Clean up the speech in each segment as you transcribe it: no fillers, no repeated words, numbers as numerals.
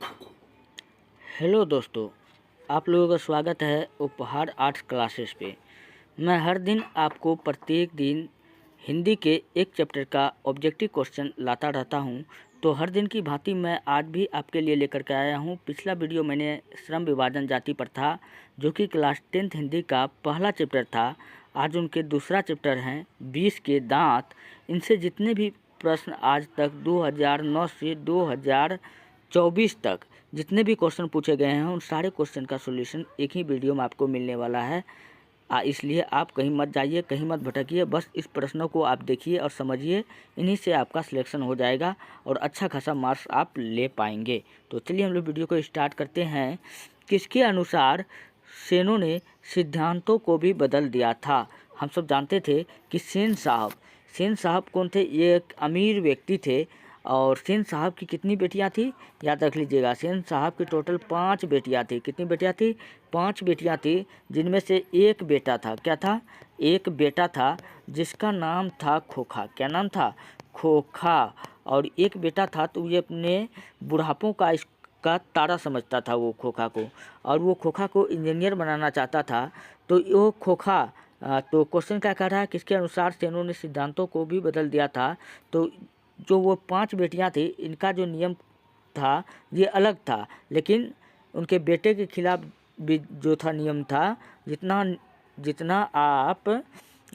Hello दोस्तों, आप लोगों का स्वागत है उपहार आर्ट्स क्लासेस पे। मैं हर दिन आपको प्रत्येक दिन हिंदी के एक चैप्टर का ऑब्जेक्टिव क्वेश्चन लाता रहता हूं। तो हर दिन की भांति मैं आज भी आपके लिए लेकर के आया हूं। पिछला वीडियो मैंने श्रम विभाजन जाति प्रथा जो कि क्लास 10th हिंदी का पहला चैप्टर था, आज उनके दूसरा चैप्टर हैं 20 के दांत। इनसे जितने भी प्रश्न आज तक 2009 से 2024 तक जितने भी क्वेश्चन पूछे गए हैं उन सारे क्वेश्चन का सॉल्यूशन एक ही वीडियो में आपको मिलने वाला है। इसलिए आप कहीं मत जाइए, कहीं मत भटकिए, बस इस प्रश्नों को आप देखिए और समझिए। इन्हीं से आपका सिलेक्शन हो जाएगा और अच्छा खासा मार्क्स आप ले पाएंगे। तो चलिए हम लोग वीडियो को स्टार्ट करते हैं। किसके अनुसार सेनों ने सिद्धांतों को भी बदल दिया था? हम सब जानते थे कि सेन साहब कौन थे? ये एक अमीर व्यक्ति थे। और सेन साहब की कितनी बेटियां थी? याद रख लीजिएगा, सेन साहब की टोटल 5 बेटियां थी। कितनी बेटियां थी? 5 बेटियां थी, जिनमें से एक बेटा था। क्या था? एक बेटा था जिसका नाम था खोखा। क्या नाम था? खोखा। और एक बेटा था तो ये अपने बुढ़ापों का इसका तारा समझता था वो खोखा को, और वो खोखा को इंजीनियर बनाना चाहता था। तो वो खोखा तो क्वेश्चन क्या कह रहा है? किसके अनुसार सेनों ने सिद्धांतों को भी बदल दिया था? तो जो वो 5 बेटियां थी, इनका जो नियम था ये अलग था, लेकिन उनके बेटे के खिलाफ भी जो था नियम था, जितना जितना आप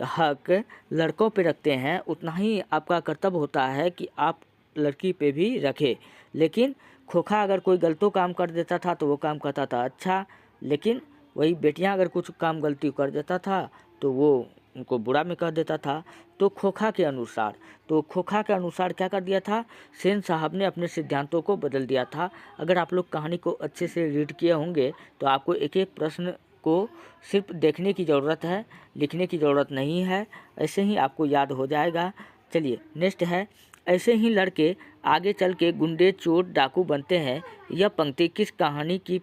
हक लड़कों पे रखते हैं उतना ही आपका कर्तव्य होता है कि आप लड़की पे भी रखें। लेकिन खोखा अगर कोई गलतो काम कर देता था तो वो काम करता था अच्छा, लेकिन वही बेटियां अगर कुछ काम गलती कर देता था तो वो उनको बुरा में कह देता था। तो खोखा के अनुसार क्या कर दिया था? सेन साहब ने अपने सिद्धांतों को बदल दिया था। अगर आप लोग कहानी को अच्छे से रीड किए होंगे तो आपको एक एक प्रश्न को सिर्फ देखने की ज़रूरत है, लिखने की ज़रूरत नहीं है, ऐसे ही आपको याद हो जाएगा। चलिए नेक्स्ट है, ऐसे ही लड़के आगे चल के गुंडे, चोर, डाकू बनते हैं। यह पंक्ति किस कहानी की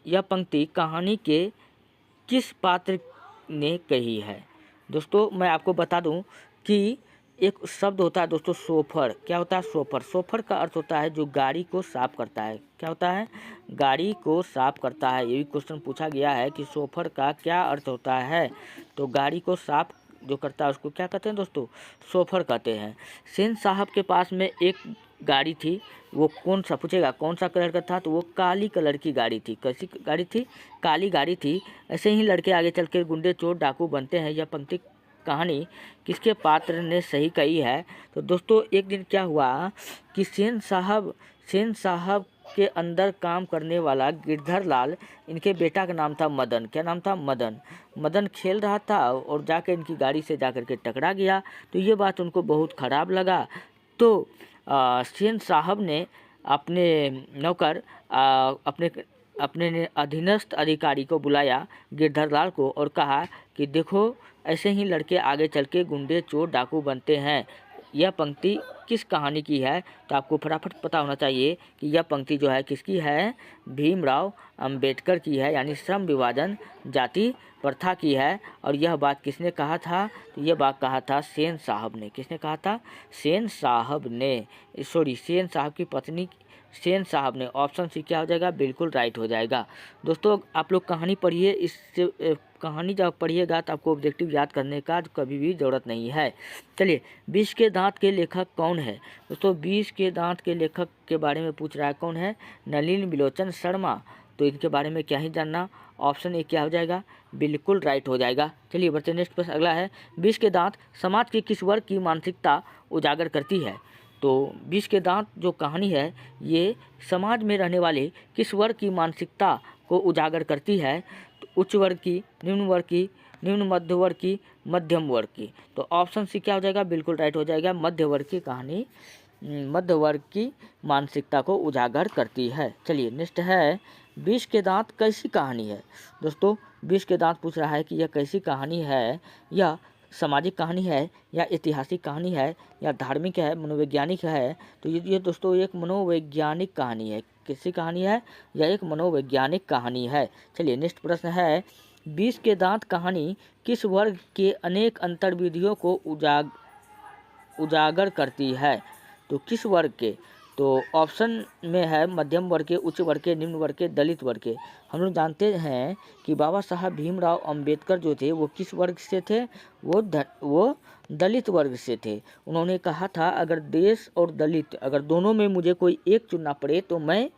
यह पंक्ति कहानी के किस पात्र ने कही है? दोस्तों मैं आपको बता दूं कि एक शब्द होता है दोस्तों, सोफर। क्या होता है? सोफर। सोफर का अर्थ होता है जो गाड़ी को साफ करता है। क्या होता है? गाड़ी को साफ करता है। ये भी क्वेश्चन पूछा गया है कि सोफर का क्या अर्थ होता है। तो गाड़ी को साफ जो करता है उसको क्या कहते हैं दोस्तों? सोफर कहते हैं। सेन साहब के पास में एक गाड़ी थी, वो कौन सा पूछेगा कौन सा कलर का था? तो वो काली कलर की गाड़ी थी। कैसी गाड़ी थी? काली गाड़ी थी। ऐसे ही लड़के आगे चल के गुंडे, चोर, डाकू बनते हैं। यह पंक्ति कहानी किसके पात्र ने सही कही है? तो दोस्तों एक दिन क्या हुआ कि सेन साहब के अंदर काम करने वाला गिरधर लाल, इनके बेटा का नाम था मदन। क्या नाम था? मदन खेल रहा था और जाकर इनकी गाड़ी से जाकर के टकरा गया। तो ये बात उनको बहुत ख़राब लगा। तो सेन साहब ने अपने नौकर अपने अधीनस्थ अधिकारी को बुलाया, गिरधर लाल को, और कहा कि देखो ऐसे ही लड़के आगे चल के गुंडे, चोर, डाकू बनते हैं। यह पंक्ति किस कहानी की है? तो आपको फटाफट पता होना चाहिए कि यह पंक्ति जो है किसकी है? भीमराव अंबेडकर की है, यानी श्रम विभाजन जाति प्रथा की है। और यह बात किसने कहा था? तो यह बात कहा था सेन साहब ने। किसने कहा था? सेन साहब ने, सेन साहब की पत्नी सेन साहब ने। ऑप्शन सी क्या हो जाएगा? बिल्कुल राइट हो जाएगा। दोस्तों आप लोग कहानी पढ़िए, इससे कहानी जब पढ़िएगा तो आपको ऑब्जेक्टिव याद करने का कभी भी ज़रूरत नहीं है। चलिए, 20 के दांत के लेखक कौन है? दोस्तों 20 के दांत के लेखक के बारे में पूछ रहा है, कौन है? नलिन बिलोचन शर्मा। तो इनके बारे में क्या ही जानना? ऑप्शन ए क्या हो जाएगा? बिल्कुल राइट हो जाएगा। चलिए बढ़ते नेक्स्ट प्रश्न अगला है, 20 के दांत समाज के किस वर्ग की मानसिकता उजागर करती है? तो 20 के दांत जो कहानी है ये समाज में रहने वाले किस वर्ग की मानसिकता को उजागर करती है? तो उच्च वर्ग की, निम्न वर्ग की, निम्न मध्य वर्ग की, मध्यम वर्ग की। तो ऑप्शन सी क्या हो जाएगा? बिल्कुल राइट हो जाएगा। मध्य वर्ग की कहानी मध्य वर्ग की मानसिकता को उजागर करती है। चलिए नेक्स्ट है, 20 के दांत कैसी कहानी है? दोस्तों 20 के दांत पूछ रहा है कि यह कैसी कहानी है? यह सामाजिक कहानी है, या ऐतिहासिक कहानी है, या धार्मिक है, मनोवैज्ञानिक है? तो ये दोस्तों एक मनोवैज्ञानिक कहानी है। किसकी कहानी है? यह एक मनोवैज्ञानिक कहानी है। चलिए नेक्स्ट प्रश्न है, 20 के दांत कहानी किस वर्ग के अनेक अंतर्विधियों को उजागर करती है? तो किस वर्ग के? तो ऑप्शन में है मध्यम वर्ग के, उच्च वर्ग के, निम्न वर्ग के, दलित वर्ग के। हम लोग जानते हैं कि बाबा साहब भीमराव अंबेडकर जो थे वो किस वर्ग से थे, वो दलित वर्ग से थे। उन्होंने कहा था अगर देश और दलित अगर दोनों में मुझे कोई एक चुनना पड़े तो मैं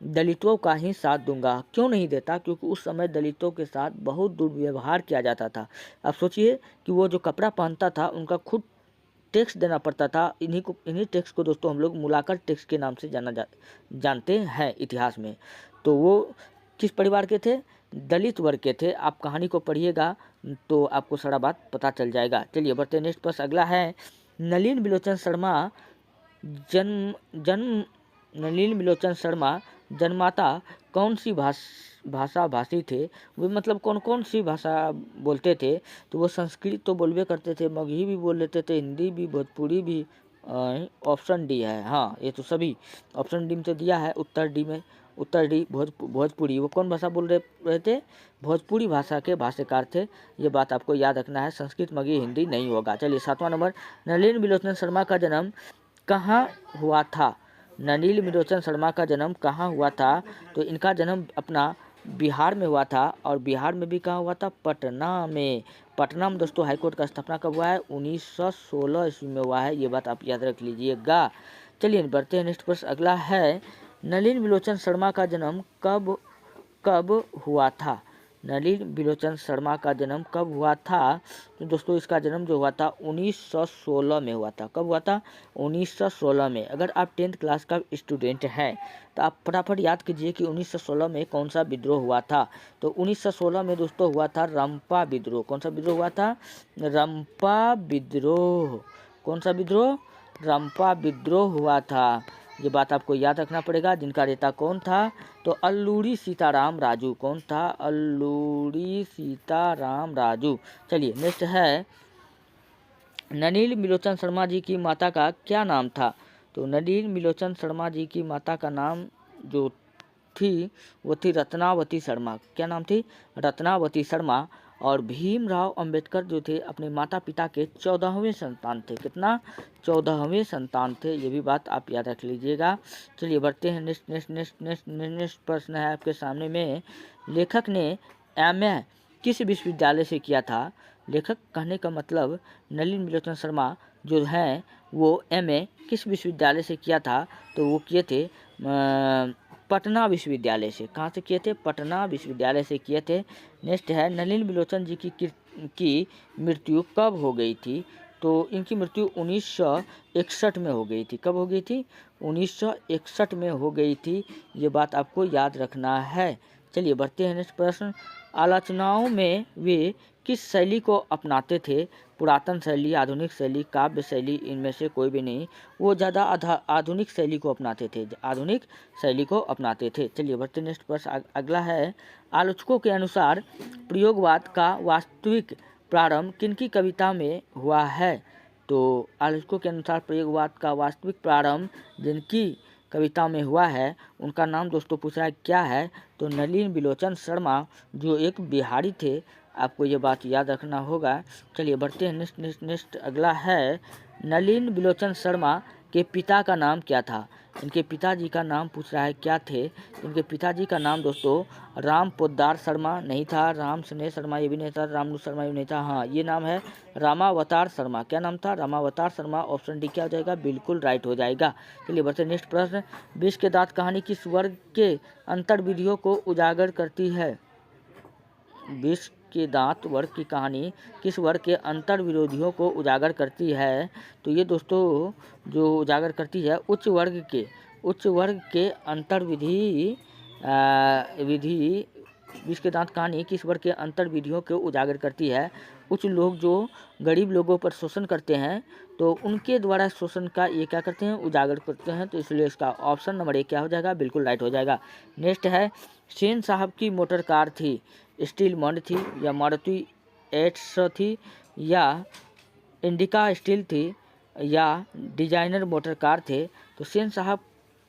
दलितों का ही साथ दूंगा। क्यों नहीं देता, क्योंकि उस समय दलितों के साथ बहुत दुर्व्यवहार किया जाता था। अब सोचिए कि वो जो कपड़ा पहनता था उनका खुद टैक्स देना पड़ता था। इन्हीं टैक्स को दोस्तों हम लोग मुलाकर टैक्स के नाम से जानते हैं इतिहास में। तो वो किस परिवार के थे, दलित वर्ग के थे। आप कहानी को पढ़िएगा तो आपको सारा बात पता चल जाएगा। चलिए बढ़ते नेक्स्ट प्रश्न अगला है, नलिन बिलोचन शर्मा जन्म नलिन बिलोचन शर्मा जन्माता कौन सी भाषा भाषी थे, वो मतलब कौन कौन सी भाषा बोलते थे। तो वो संस्कृत तो बोलबे करते थे, मगही भी बोल लेते थे, हिंदी भी, भोजपुरी भी। ऑप्शन डी है, हाँ ये तो सभी ऑप्शन डी में तो दिया है। उत्तर डी भोजपुरी। वो कौन भाषा बोल रहे थे, भोजपुरी भाषा के भाष्यकार थे। ये बात आपको याद रखना है, संस्कृत मगही हिंदी नहीं होगा। चलिए 7वां नंबर, नलिन बिलोचन शर्मा का जन्म कहाँ हुआ था। नलिन बिलोचन शर्मा का जन्म कहाँ हुआ था, तो इनका जन्म अपना बिहार में हुआ था। और बिहार में भी कहाँ हुआ था, पटना में। पटना में दोस्तों हाईकोर्ट का स्थापना कब हुआ है, 1916 ईस्वी में हुआ है। ये बात आप याद रख लीजिएगा। चलिए बढ़ते हैं नेक्स्ट प्रश्न अगला है, नलिन बिलोचन शर्मा का जन्म कब हुआ था। नलिन बिलोचन शर्मा का जन्म कब हुआ था, तो दोस्तों इसका जन्म जो हुआ था 1916 में हुआ था। कब हुआ था, 1916 में। अगर आप 10th क्लास का स्टूडेंट हैं तो आप फटाफट याद कीजिए कि 1916 में कौन सा विद्रोह हुआ था। तो 1916 में दोस्तों हुआ था रंपा विद्रोह। कौन सा विद्रोह हुआ था, रंपा विद्रोह। कौन सा विद्रोह, रंपा विद्रोह हुआ था। ये बात आपको याद रखना पड़ेगा। जिनका नेता कौन था, तो अल्लूरी सीताराम राजू। कौन था, अल्लूरी सीताराम राजू। चलिए नेक्स्ट है, नलिन बिलोचन शर्मा जी की माता का क्या नाम था। तो नलिन बिलोचन शर्मा जी की माता का नाम जो थी वो थी रत्नावती शर्मा। क्या नाम थी, रत्नावती शर्मा। और भीमराव अंबेडकर जो थे अपने माता पिता के 14वें संतान थे। कितना, 14वें संतान थे। ये भी बात आप याद रख लीजिएगा। चलिए बढ़ते हैं नेक्स्ट प्रश्न है आपके सामने में, लेखक ने एमए किस विश्वविद्यालय से किया था। लेखक कहने का मतलब नलिन बिलोचन शर्मा जो हैं वो एमए किस विश्वविद्यालय से किया था, तो वो किए थे पटना विश्वविद्यालय से। कहाँ से किए थे, पटना विश्वविद्यालय से किए थे। नेक्स्ट है, नलिन बिलोचन जी की मृत्यु कब हो गई थी। तो इनकी मृत्यु 1961 में हो गई थी। कब हो गई थी, 1961 में हो गई थी। ये बात आपको याद रखना है। चलिए बढ़ते हैं नेक्स्ट प्रश्न, आलोचनाओं में वे किस शैली को अपनाते थे। पुरातन शैली, आधुनिक शैली, काव्य शैली, इनमें से कोई भी नहीं। वो ज़्यादा आधुनिक शैली को अपनाते थे, आधुनिक शैली को अपनाते थे। चलिए बढ़ते नेक्स्ट प्रश्न अगला है, आलोचकों के अनुसार प्रयोगवाद का वास्तविक प्रारंभ किनकी कविता में हुआ है। तो आलोचकों के अनुसार प्रयोगवाद का वास्तविक प्रारंभ जिनकी कविता में हुआ है उनका नाम दोस्तों पूछ रहा है क्या है, तो नलिन बिलोचन शर्मा जो एक बिहारी थे। आपको ये बात याद रखना होगा। चलिए बढ़ते हैं नेक्स्ट अगला है, नलिन बिलोचन शर्मा के पिता का नाम क्या था। इनके पिताजी का नाम पूछ रहा है क्या थे। इनके पिताजी का नाम दोस्तों राम पोद्दार शर्मा नहीं था, राम स्नेह शर्मा ये भी नहीं था, रामनु शर्मा ये भी नहीं था। हाँ ये नाम है रामावतार शर्मा। क्या नाम था, रामावतार शर्मा। ऑप्शन डी क्या हो जाएगा, बिल्कुल राइट हो जाएगा। चलिए बढ़ते नेक्स्ट प्रश्न, विष के दांत कहानी किस वर्ग के अंतर विधियों को उजागर करती है। विष के दांत वर्ग की कहानी किस वर्ग के अंतर विरोधियों को उजागर करती है। तो ये दोस्तों जो उजागर करती है उच्च वर्ग के अंतर विधि विष के दांत कहानी किस वर्ग के अंतर विधियों को उजागर करती है। कुछ लोग जो गरीब लोगों पर शोषण करते हैं तो उनके द्वारा शोषण का ये क्या करते हैं, उजागर करते हैं। तो इसलिए इसका ऑप्शन नंबर 1 क्या हो जाएगा, बिल्कुल राइट हो जाएगा। नेक्स्ट है, सेन साहब की मोटर कार थी स्टील मंड थी या मारुति 800 थी या इंडिका स्टील थी या डिजाइनर मोटर कार थे। तो सेन साहब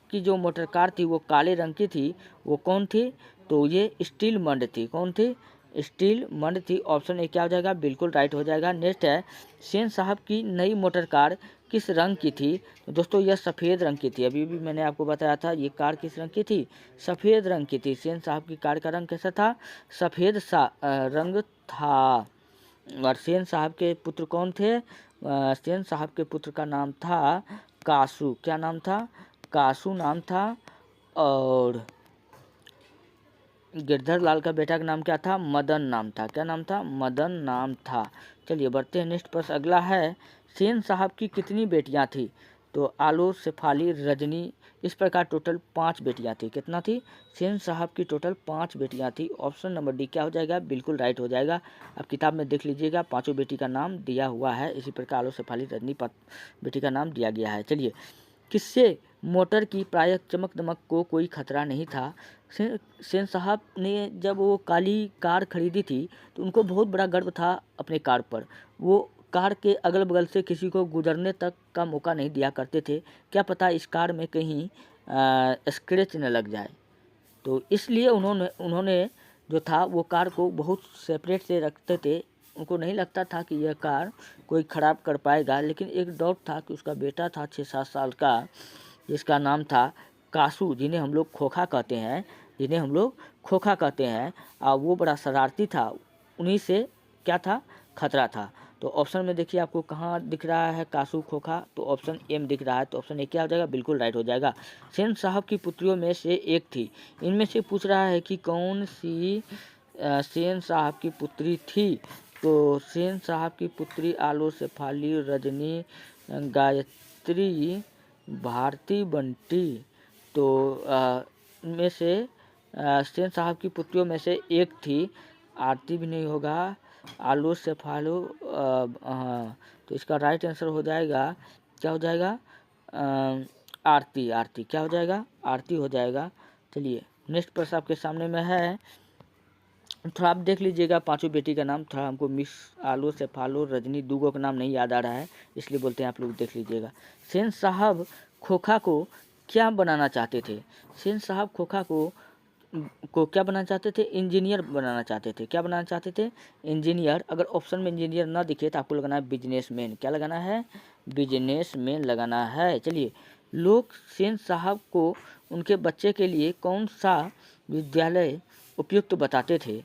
की जो मोटर कार थी वो काले रंग की थी, वो कौन थी, तो ये स्टील मंड थी। कौन थी, स्टील मंड थी। ऑप्शन ए क्या हो जाएगा, बिल्कुल राइट हो जाएगा। नेक्स्ट है, सेन साहब की नई मोटर कार किस रंग की थी? तो दोस्तों यह सफ़ेद रंग की थी। अभी भी मैंने आपको बताया था ये कार किस रंग की थी? सफ़ेद रंग की थी। सेन साहब की कार का रंग कैसा था? सफ़ेद रंग था। और सेन साहब के पुत्र कौन थे? सेन साहब के पुत्र का नाम था कासू। क्या नाम था? कासू नाम था। और गिरधर लाल का बेटा का नाम क्या था? मदन नाम था। क्या नाम था? मदन नाम था। चलिए बढ़ते हैं नेक्स्ट प्रश्न अगला है, सेन साहब की कितनी बेटियां थी? तो आलो, शेफाली, रजनी, इस प्रकार टोटल 5 बेटियां थी। कितना थी? सेन साहब की टोटल 5 बेटियां थी। ऑप्शन नंबर डी क्या हो जाएगा? बिल्कुल राइट हो जाएगा। आप किताब में देख लीजिएगा, पाँचों बेटी का नाम दिया हुआ है। इसी प्रकार आलो, शेफाली, रजनी बेटी का नाम दिया गया है। चलिए, किससे मोटर की प्रायः चमक दमक को कोई खतरा नहीं था? सेन साहब ने जब वो काली कार खरीदी थी तो उनको बहुत बड़ा गर्व था अपने कार पर। वो कार के अगल बगल से किसी को गुजरने तक का मौका नहीं दिया करते थे। क्या पता इस कार में कहीं स्क्रैच न लग जाए, तो इसलिए उन्होंने जो था वो कार को बहुत सेपरेट से रखते थे। उनको नहीं लगता था कि यह कार कोई ख़राब कर पाएगा, लेकिन एक डाउट था कि उसका बेटा था 6-7 साल का, जिसका नाम था कासू, जिन्हें हम लोग खोखा कहते हैं। वो बड़ा शरारती था। उन्हीं से क्या था? खतरा था। तो ऑप्शन में देखिए आपको कहाँ दिख रहा है कासू खोखा? तो ऑप्शन एम दिख रहा है। तो ऑप्शन ए क्या हो जाएगा? बिल्कुल राइट हो जाएगा। सेन साहब की पुत्रियों में से एक थी। इनमें से पूछ रहा है कि कौन सी सेन साहब की पुत्री थी? तो सेन साहब की पुत्री आलो, शेफाली, रजनी, गायत्री, भारती, बंटी। तो में से सेन साहब की पुत्रियों में से एक थी। आरती भी नहीं होगा। आलू, शेफाली, हाँ, तो इसका राइट आंसर हो जाएगा, क्या हो जाएगा? आरती। आरती क्या हो जाएगा? आरती हो जाएगा। चलिए नेक्स्ट प्रश्न आपके सामने में है, थोड़ा आप देख लीजिएगा पांचों बेटी का नाम। थोड़ा हमको मिस आलो, शेफालो, रजनी, दूगो का नाम नहीं याद आ रहा है, इसलिए बोलते हैं आप लोग देख लीजिएगा। सेन साहब खोखा को क्या बनाना चाहते थे? सेन साहब खोखा को क्या बनाना चाहते थे? इंजीनियर बनाना चाहते थे। क्या बनाना चाहते थे? इंजीनियर। अगर ऑप्शन में इंजीनियर ना दिखे तो आपको लगाना है बिजनेसमैन। क्या लगाना है? बिजनेसमैन लगाना है। चलिए, लोग सेन साहब को उनके बच्चे के लिए कौन सा विद्यालय उपयुक्त बताते थे?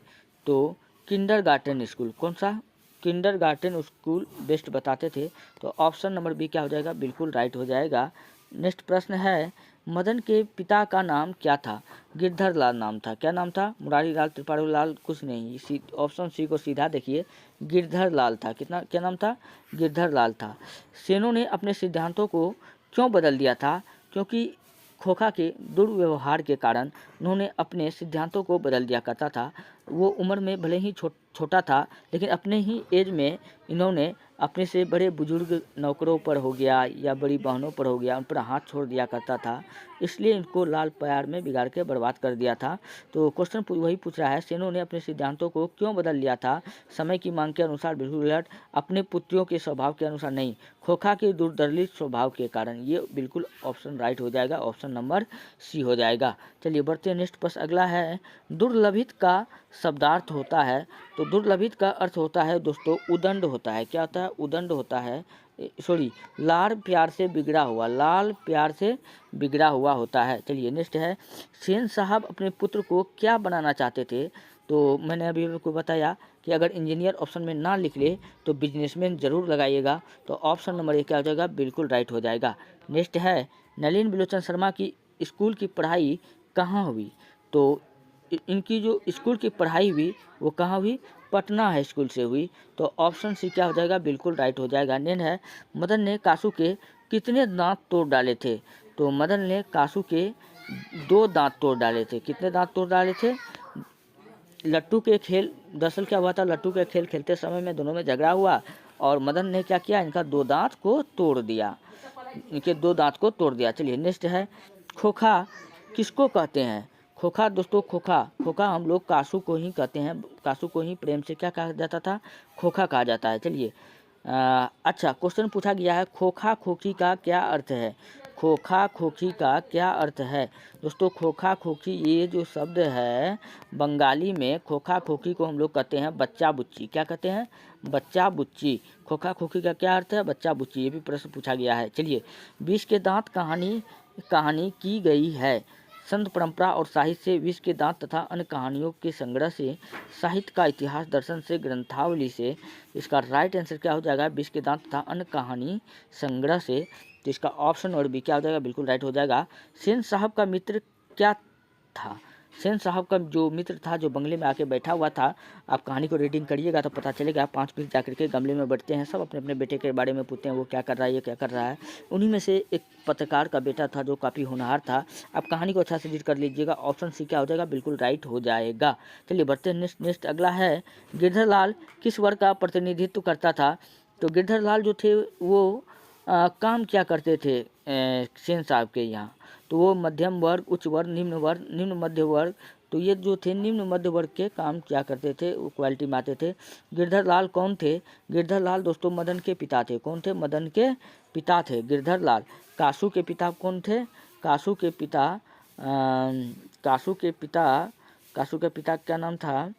तो किंडरगार्टन स्कूल। कौन सा? किंडरगार्टन स्कूल बेस्ट बताते थे। तो ऑप्शन नंबर बी क्या हो जाएगा? बिल्कुल राइट हो जाएगा। नेक्स्ट प्रश्न है, मदन के पिता का नाम क्या था? गिरधर लाल नाम था। क्या नाम था? मुरारी लाल, त्रिपाठी लाल, कुछ नहीं। ऑप्शन सी को सीधा देखिए, गिरधर लाल था। कितना क्या नाम था? गिरधर लाल था। सेनों ने अपने सिद्धांतों को क्यों बदल दिया था? क्योंकि खोखा के दुर्व्यवहार के कारण उन्होंने अपने सिद्धांतों को बदल दिया करता था। वो उम्र में भले ही छोटा था, लेकिन अपने ही एज में इन्होंने अपने से बड़े बुजुर्ग नौकरों पर हो गया या बड़ी बहनों पर हो गया, उन पर हाथ छोड़ दिया करता था, इसलिए इनको लाल प्यार में बिगाड़ के बर्बाद कर दिया था। तो क्वेश्चन वही पूछ रहा है, सेनों ने अपने सिद्धांतों को क्यों बदल लिया था? समय की मांग के अनुसार बिल्कुल उलट, अपने पुत्रियों के स्वभाव के अनुसार नहीं, खोखा के दुर्दलित स्वभाव के कारण। ये बिल्कुल ऑप्शन राइट हो जाएगा, ऑप्शन नंबर सी हो जाएगा। चलिए बढ़ते हैं नेक्स्ट प्रश्न अगला है, दुर्लभित का शब्दार्थ होता है। तो दुर्लभित का अर्थ होता है दोस्तों उदंड होता है। क्या होता है? उदंड होता है। सॉरी, लाल प्यार से बिगड़ा हुआ, लाल प्यार से बिगड़ा हुआ होता है। चलिए नेक्स्ट है, सेन साहब अपने पुत्र को क्या बनाना चाहते थे? तो मैंने अभी आपको बताया कि अगर इंजीनियर ऑप्शन में ना लिख ले तो बिजनेसमैन जरूर लगाइएगा। तो ऑप्शन नंबर ए क्या हो जाएगा? बिल्कुल राइट हो जाएगा। नेक्स्ट है, नलिन बिलोचन शर्मा की स्कूल की पढ़ाई कहाँ हुई? तो इनकी जो स्कूल की पढ़ाई हुई वो कहाँ हुई? पटना हाई स्कूल से हुई। तो ऑप्शन सी क्या हो जाएगा? बिल्कुल राइट हो जाएगा। नेन है, मदन ने कासू के कितने दांत तोड़ डाले थे? तो मदन ने कासू के 2 दांत तोड़ डाले थे। कितने दांत तोड़ डाले थे? लट्टू के खेल, दरअसल क्या हुआ था, लट्टू के खेल खेलते समय में दोनों में झगड़ा हुआ और मदन ने क्या किया, इनका 2 दांत को तोड़ दिया, इनके 2 दांत को तोड़ दिया। चलिए नेक्स्ट है, खोखा किसको कहते हैं? खोखा दोस्तों, खोखा हम लोग कासू को ही कहते हैं। कासू को ही प्रेम से क्या कहा जाता था? खोखा कहा जाता है। चलिए अच्छा क्वेश्चन पूछा गया है, खोखा खोखी का क्या अर्थ है? खोखा खोखी का क्या अर्थ है? दोस्तों खोखा खोखी ये जो शब्द है बंगाली में, खोखा खोखी को हम लोग कहते हैं बच्चा बुच्ची। क्या कहते हैं? बच्चा बुच्ची। खोखा खोखी का क्या अर्थ है? बच्चा बुच्ची। ये भी प्रश्न पूछा गया है। चलिए, विष के दांत कहानी की गई है। संत परंपरा और साहित्य से विष के दांत तथा अन्य कहानियों के संग्रह से, साहित्य का इतिहास दर्शन से, ग्रंथावली से। इसका राइट आंसर क्या हो जाएगा? विष के दांत तथा अन्य कहानी संग्रह से। तो इसका ऑप्शन और बी क्या हो जाएगा? बिल्कुल राइट हो जाएगा। सेन साहब का मित्र क्या था? सेन साहब का जो मित्र था, जो बंगले में आके बैठा हुआ था, आप कहानी को रीडिंग करिएगा तो पता चलेगा। 5 पीस जाकर के गमले में बैठते हैं, सब अपने अपने बेटे के बारे में पूछते हैं, वो क्या कर रहा है, ये क्या कर रहा है। उन्हीं में से एक पत्रकार का बेटा था जो काफ़ी होनहार था। आप कहानी को अच्छा से रीड कर लीजिएगा। ऑप्शन सी क्या हो जाएगा? बिल्कुल राइट हो जाएगा। चलिए बढ़ते हैं नेक्स्ट अगला है, गिरधर लाल किस वर्ग का प्रतिनिधित्व करता था? तो गिरधर लाल जो थे वो काम क्या करते थे सेन साहब के यहाँ? तो वो मध्यम वर्ग, उच्च वर्ग, निम्न मध्य वर्ग। तो ये जो थे निम्न मध्य वर्ग के काम क्या करते थे, वो क्वालिटी में आते थे। गिरधर लाल कौन थे? गिरधर लाल दोस्तों मदन के पिता थे। कौन थे? मदन के पिता थे गिरधर लाल। कासू के पिता कौन थे? कासू के पिता क्या नाम था?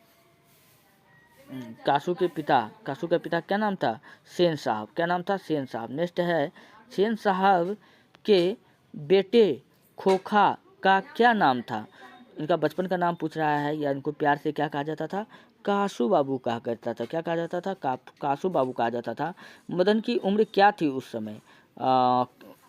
कासू के पिता क्या नाम था? सेन साहब। क्या नाम था? सेन साहब। नेक्स्ट है, सेन साहब के बेटे खोखा का क्या नाम था? इनका बचपन का नाम पूछ रहा है, या इनको प्यार से क्या कहा जाता था? कासू बाबू कहा करता था। क्या कहा जाता था? कासू बाबू कहा जाता था। मदन की उम्र क्या थी उस समय?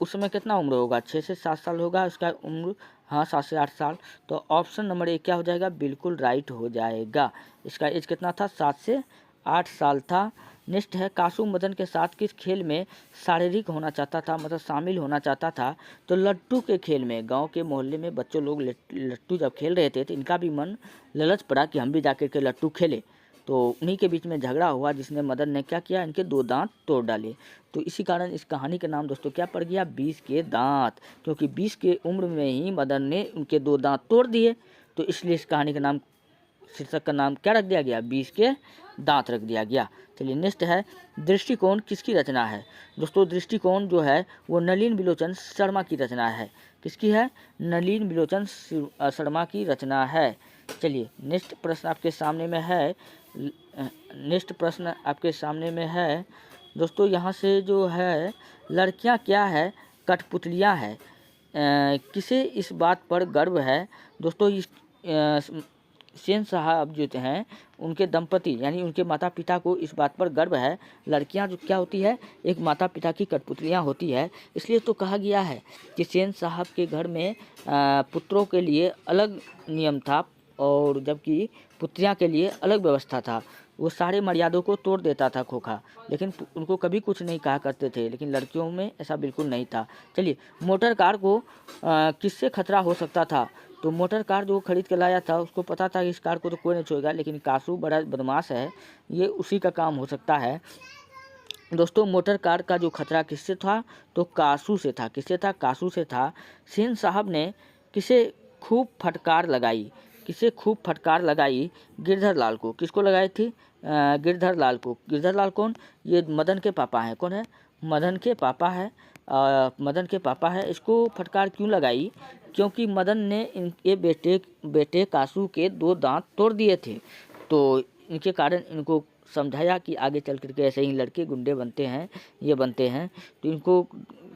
उस समय कितना उम्र होगा? 6 से 7 साल होगा उसका उम्र। हाँ, 7 से 8 साल। तो ऑप्शन नंबर 1 क्या हो जाएगा? बिल्कुल राइट हो जाएगा। इसका एज कितना था? 7 से 8 साल था। नेक्स्ट है, कासू मदन के साथ किस खेल में शारीरिक होना चाहता था, मतलब शामिल होना चाहता था? तो लट्टू के खेल में। गांव के मोहल्ले में बच्चों लोग लट्टू जब खेल रहे थे तो इनका भी मन ललच पड़ा कि हम भी जाकर के लट्टू खेले। तो उन्हीं के बीच में झगड़ा हुआ, जिसने मदन ने क्या किया? इनके 2 दांत तोड़ डाले। तो इसी कारण इस कहानी का नाम दोस्तों क्या पड़ गया? 20 के दांत। क्योंकि 20 के उम्र में ही मदन ने उनके 2 दांत तोड़ दिए, तो इसलिए इस कहानी का नाम, शीर्षक का नाम क्या रख दिया गया? 20 के दांत रख दिया गया। चलिए नेक्स्ट है, दृष्टिकोण किसकी रचना है? दोस्तों दृष्टिकोण जो है वो नलिन बिलोचन शर्मा की रचना है। किसकी है? नलिन बिलोचन शर्मा की रचना है। चलिए नेक्स्ट प्रश्न आपके सामने में है दोस्तों, यहाँ से जो है, लड़कियाँ क्या है? कठपुतलियाँ है। किसे इस बात पर गर्व है? दोस्तों इस सेन साहब जो हैं उनके दंपति यानी उनके माता पिता को इस बात पर गर्व है, लड़कियां जो क्या होती है? एक माता पिता की कठपुतलियां होती है। इसलिए तो कहा गया है कि सेन साहब के घर में पुत्रों के लिए अलग नियम था और जबकि पुत्रियां के लिए अलग व्यवस्था था। वो सारे मर्यादों को तोड़ देता था खोखा, लेकिन उनको कभी कुछ नहीं कहा करते थे। लेकिन लड़कियों में ऐसा बिल्कुल नहीं था। चलिए, मोटर कार को किससे खतरा हो सकता था? तो मोटर कार जो खरीद के लाया था उसको पता था कि इस कार को तो कोई नहीं छुएगा, लेकिन कासू बड़ा बदमाश है, ये उसी का काम हो सकता है। दोस्तों मोटर कार का जो खतरा किससे था? तो कासू से था। किससे था? कासू से था। सेन साहब ने किसे खूब फटकार लगाई? फटकार लगाई? गिरधर लाल को। किसको लगाई थी? गिरधर लाल को। गिरधर लाल कौन? ये मदन के पापा हैं। कौन है? मदन के पापा है। मदन के पापा है। इसको फटकार क्यों लगाई? क्योंकि मदन ने इनके बेटे कासू के 2 दांत तोड़ दिए थे। तो इनके कारण इनको समझाया कि आगे चल करके ऐसे ही लड़के गुंडे बनते हैं, ये बनते हैं। तो इनको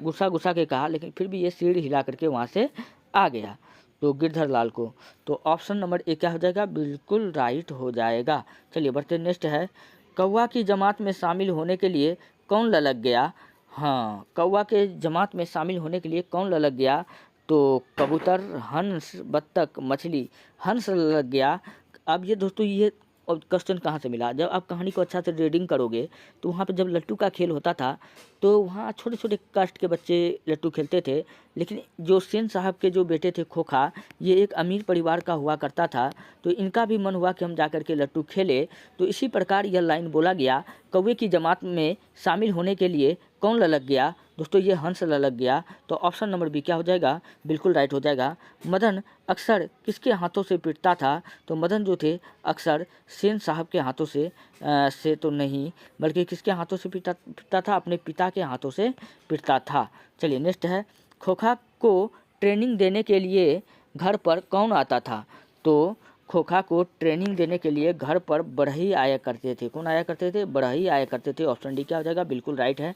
गुस्सा के कहा, लेकिन फिर भी ये सीढ़ी हिला करके वहाँ से आ गया, तो गिरधर लाल को। तो ऑप्शन नंबर 1 क्या हो जाएगा? बिल्कुल राइट हो जाएगा। चलिए बढ़ते नेक्स्ट है, कौवा की जमात में शामिल होने के लिए कौन ललक गया? हाँ, कौवा के जमात में शामिल होने के लिए कौन ललक गया? तो कबूतर, हंस, बत्तख, मछली। हंस ललक गया। अब ये दोस्तों ये और क्वेश्चन कहाँ से मिला? जब आप कहानी को अच्छा से रीडिंग करोगे तो वहाँ पे जब लट्टू का खेल होता था तो वहाँ छोटे छोटे कास्ट के बच्चे लट्टू खेलते थे, लेकिन जो सेन साहब के जो बेटे थे खोखा, ये एक अमीर परिवार का हुआ करता था। तो इनका भी मन हुआ कि हम जाकर के लट्टू खेले। तो इसी प्रकार यह लाइन बोला गया, कौवे की जमात में शामिल होने के लिए कौन ललक गया? दोस्तों ये हंस ललक गया। तो ऑप्शन नंबर बी क्या हो जाएगा? बिल्कुल राइट हो जाएगा। मदन अक्सर किसके हाथों से पीटता था? तो मदन जो थे अक्सर सेन साहब के हाथों से तो नहीं, बल्कि किसके हाथों से पीटता था? अपने पिता के हाथों से पीटता था। चलिए नेक्स्ट है, खोखा को ट्रेनिंग देने के लिए घर पर कौन आता था? तो खोखा को ट्रेनिंग देने के लिए घर पर बढ़ई आया करते थे। कौन आया करते थे? बढ़ई आया करते थे। ऑप्शन डी क्या हो जाएगा? बिल्कुल राइट है।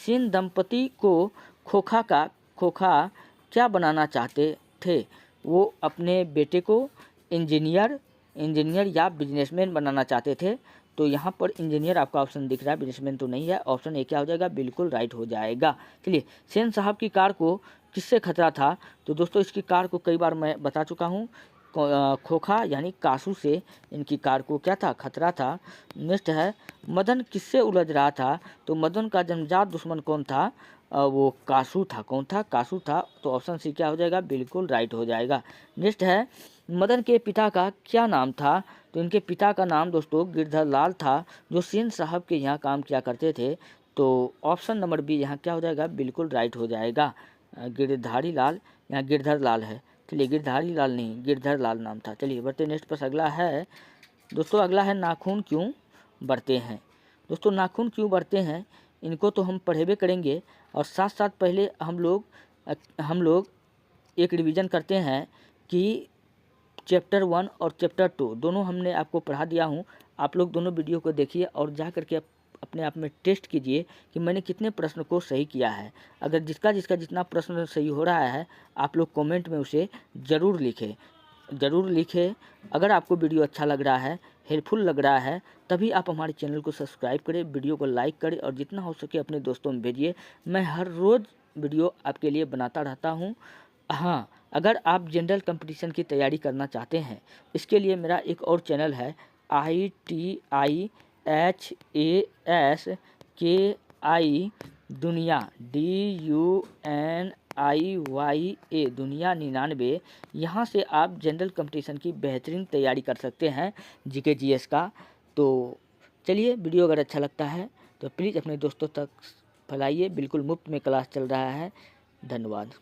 सेन दंपति को खोखा क्या बनाना चाहते थे? वो अपने बेटे को इंजीनियर या बिजनेसमैन बनाना चाहते थे। तो यहाँ पर इंजीनियर आपका ऑप्शन दिख रहा है, बिजनेसमैन तो नहीं है। ऑप्शन ए क्या हो जाएगा? बिल्कुल राइट हो जाएगा। चलिए, सेन साहब की कार को किससे खतरा था? तो दोस्तों इसकी कार को कई बार मैं बता चुका हूँ, खोखा यानी कासू से इनकी कार को क्या था? खतरा था। नेक्स्ट है, मदन किससे उलझ रहा था? तो मदन का जन्मजात दुश्मन कौन था? वो कासू था। कौन था? कासू था। तो ऑप्शन सी क्या हो जाएगा? बिल्कुल राइट हो जाएगा। नेक्स्ट है, मदन के पिता का क्या नाम था? तो इनके पिता का नाम दोस्तों गिरधर लाल था, जो सेन साहब के यहाँ काम किया करते थे। तो ऑप्शन नंबर बी यहाँ क्या हो जाएगा? बिल्कुल राइट हो जाएगा। गिरधारी लाल, यहाँ गिरधर लाल है। चलिए, गिरधारी लाल नहीं, गिरधर लाल नाम था। चलिए बढ़ते नेक्स्ट पर। अगला है दोस्तों, अगला है नाखून क्यों बढ़ते हैं? दोस्तों नाखून क्यों बढ़ते हैं, इनको तो हम पढ़ेबे करेंगे, और साथ साथ पहले हम लोग एक रिवीजन करते हैं कि चैप्टर 1 और चैप्टर 2 दोनों हमने आपको पढ़ा दिया हूँ। आप लोग दोनों वीडियो को देखिए और जा करके अपने आप में टेस्ट कीजिए कि मैंने कितने प्रश्न को सही किया है। अगर जिसका जितना प्रश्न सही हो रहा है, आप लोग कमेंट में उसे ज़रूर लिखें। अगर आपको वीडियो अच्छा लग रहा है, हेल्पफुल लग रहा है, तभी आप हमारे चैनल को सब्सक्राइब करें, वीडियो को लाइक करें और जितना हो सके अपने दोस्तों में भेजिए। मैं हर रोज़ वीडियो आपके लिए बनाता रहता हूँ। हाँ, अगर आप जनरल कंपटीशन की तैयारी करना चाहते हैं, इसके लिए मेरा एक और चैनल है, ITIHASKI दुनिया, DUNIYA दुनिया 99। यहाँ से आप जनरल कंपटीशन की बेहतरीन तैयारी कर सकते हैं, जीके जीएस का। तो चलिए, वीडियो अगर अच्छा लगता है तो प्लीज़ अपने दोस्तों तक फैलाइए। बिल्कुल मुफ्त में क्लास चल रहा है। धन्यवाद।